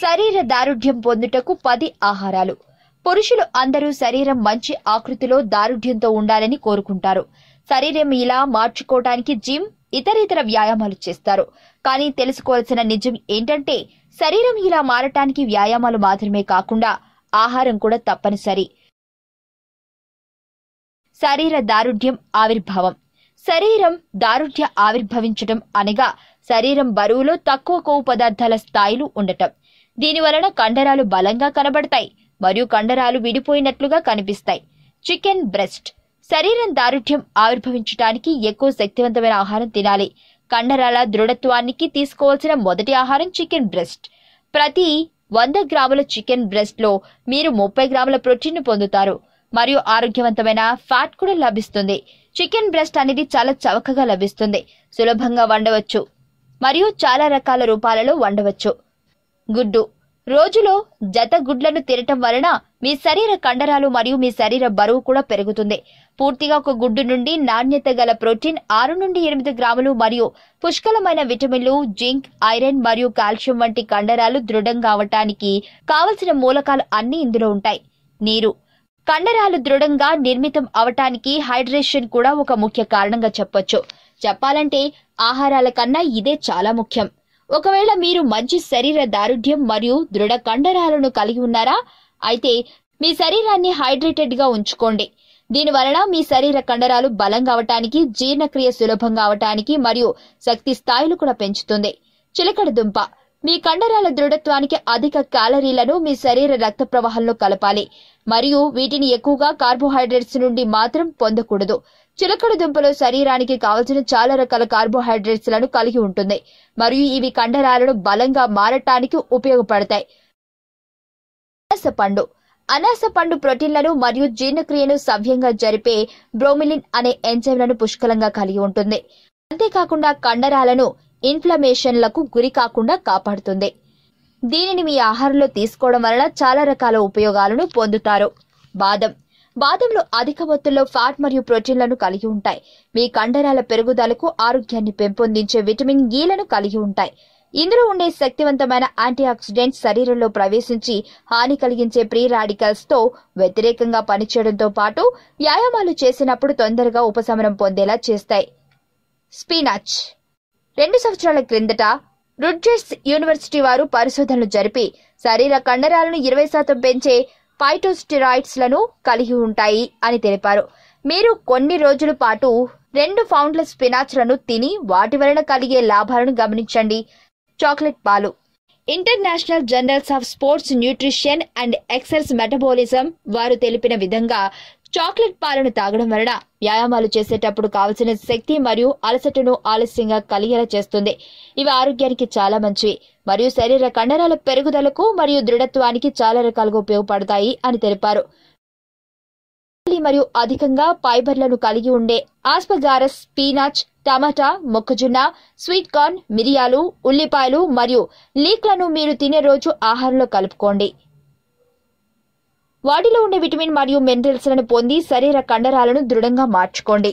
శరీర దారుఢ్యం పొందుటకు 10 ఆహారాలు. పురుషులు అందరూ శరీరం మంచి ఆకృతిలో దారుఢ్యంతో ఉండాలని కోరుకుంటారు. శరీరం ఇలా మార్చుకోవడానికి జిమ్, ఇతర వ్యాయామాలు చేస్తారు. కానీ తెలుసుకోవాల్సిన నిజం ఏంటంటే శరీరం ఇలా మారటానికి వ్యాయామాలు మాత్రమే కాకుండా ఆహారం కూడా తప్పనిసరి. శరీర దారుఢ్యం ఆవిర్భావం. శరీరం దారుఢ్య ఆవిర్భవించటం అనగా శరీరం బరువులో తక్కువ కొవ్వు పదార్థాల స్థాయిలు ఉండటం. దీనివలన కండరాలు బలంగా కనబడతాయి మరియు కండరాలు విడిపోయినట్లుగా కనిపిస్తాయి. Chicken breast. శరీరం దారుఢ్యం ఆవిర్భవించడానికి ఎక్కువ శక్తివంతమైన ఆహారం తినాలి. కండరాల దృఢత్వానికి తీసుకోవాల్సిన మొదటి ఆహారం చికెన్ బ్రెస్ట్. ప్రతి 100 గ్రాముల చికెన్ బ్రెస్ట్ లో మీరు 30 గ్రాముల ప్రోటీన్ పొందుతారు మరియు ఆరోగ్యవంతమైన ఫ్యాట్ కూడా లభిస్తుంది. చికెన్ బ్రెస్ట్ అనేది చాలా చవకగా లభిస్తుంది, సులభంగా వండవచ్చు మరియు చాలా రకాల రూపాలలో వండవచ్చు. గుడ్డు. రోజులో జత గుడ్లను తినటం వలన మీ శరీర కండరాలు మరియు మీ శరీర బరువు కూడా పెరుగుతుంది. పూర్తిగా ఒక గుడ్డు నుండి నాణ్యత గల ప్రోటీన్ 6 నుండి 8 గ్రాములు మరియు పుష్కలమైన విటమిన్లు, జింక్, ఐరన్ మరియు కాల్షియం వంటి కండరాలు దృఢంగా అవటానికి కావలసిన మూలకాలు అన్ని ఇందులో ఉంటాయి. నీరు. కండరాలు దృఢంగా నిర్మితం అవటానికి హైడ్రేషన్ కూడా ఒక ముఖ్య కారణంగా చెప్పొచ్చు. చెప్పాలంటే ఆహారాల కన్నా ఇదే చాలా ముఖ్యం. ఒకవేళ మీరు మంచి శరీర దారుఢ్యం మరియు దృఢ కండరాలను కలిగి ఉన్నారా, అయితే మీ శరీరాన్ని హైడ్రేటెడ్ గా ఉంచుకోండి. దీనివలన మీ శరీర కండరాలు బలంగా అవటానికి, జీర్ణక్రియ సులభంగా అవటానికి మరియు శక్తి స్థాయిలు కూడా పెంచుతుంది. చిలకడ దుంప. మీ కండరాల దృఢత్వానికి అధిక క్యాలరీలను మీ శరీర రక్త ప్రవాహంలో కలపాలి మరియు వీటిని ఎక్కువగా కార్బోహైడ్రేట్స్ నుండి మాత్రం పొందకూడదు. చిలకడ దుంపలో శరీరానికి కావలసిన చాలా రకాల కార్బోహైడ్రేట్స్ లను కలిగి ఉంటుంది మరియు ఇవి కండరాలను బలంగా మారటానికి ఉపయోగపడతాయి. అనాస పండు. అనాస పండు ప్రోటీన్లను మరియు జీర్ణక్రియను సవ్యంగా జరిపే బ్రోమిలిన్ అనే ఎంజైమ్లను పుష్కలంగా కలిగి ఉంటుంది. అంతేకాకుండా కండరాలను ఇన్ఫ్లమేషన్లకు గురి కాకుండా కాపాడుతుంది. దీనిని మీ ఆహారంలో తీసుకోవడం వలన చాలా రకాల ఉపయోగాలను పొందుతారు. బాదం. బాదంలో అధిక మొత్తంలో ఫ్యాట్ మరియు ప్రోటీన్లను కలిగి ఉంటాయి. మీ కండరాల పెరుగుదలకు, ఆరోగ్యాన్ని పెంపొందించే విటమిన్ ఈలను కలిగి ఉంటాయి. ఇందులో ఉండే శక్తివంతమైన యాంటీ ఆక్సిడెంట్స్ శరీరంలో ప్రవేశించి హాని కలిగించే ప్రీ రాడికల్స్ తో వ్యతిరేకంగా పనిచేయడంతో పాటు వ్యాయామాలు చేసినప్పుడు తొందరగా ఉపశమనం పొందేలా చేస్తాయి. స్పినాచ్. 2 సంవత్సరాల క్రిందట రుడ్జెర్స్ యూనివర్సిటీ వారు పరిశోధనలు జరిపి శరీర కండరాలను 20% పెంచే ఫైటోస్టెరాయిడ్స్ లను కలిగి ఉంటాయి అని తెలిపారు. మీరు కొన్ని రోజుల పాటు 2 పౌండ్ల స్పినాచ్ లను తిని వాటి వలన కలిగే లాభాలను గమనించండి. చాక్లెట్ పాలు. International journals of sports nutrition and excels metabolism వారు తెలిపిన విధంగా చాక్లెట్ పాలను తాగడం వలన వ్యాయామాలు చేసేటప్పుడు కావలసిన శక్తి మరియు అలసటను ఆలస్యంగా కలిగేలా చేస్తుంది. ఇవి ఆరోగ్యానికి చాలా మంచివి మరియు శరీర కండరాల పెరుగుదలకు మరియు దృఢత్వానికి చాలా రకాలుగా ఉపయోగపడతాయి అని తెలిపారు. మరియు అధికంగా ఫైబర్లను కలిగి ఉండే ఆస్పగారస్, స్పినాచ్, టమాటా, మొక్కజొన్న, స్వీట్ కార్న్, మిరియాలు, ఉల్లిపాయలు మరియు లీక్లను మీరు తినే రోజు ఆహారంలో కలుపుకోండి. వాటిలో ఉండే విటమిన్ మరియు మినరల్స్ లను పొంది శరీర కండరాలను దృఢంగా మార్చుకోండి.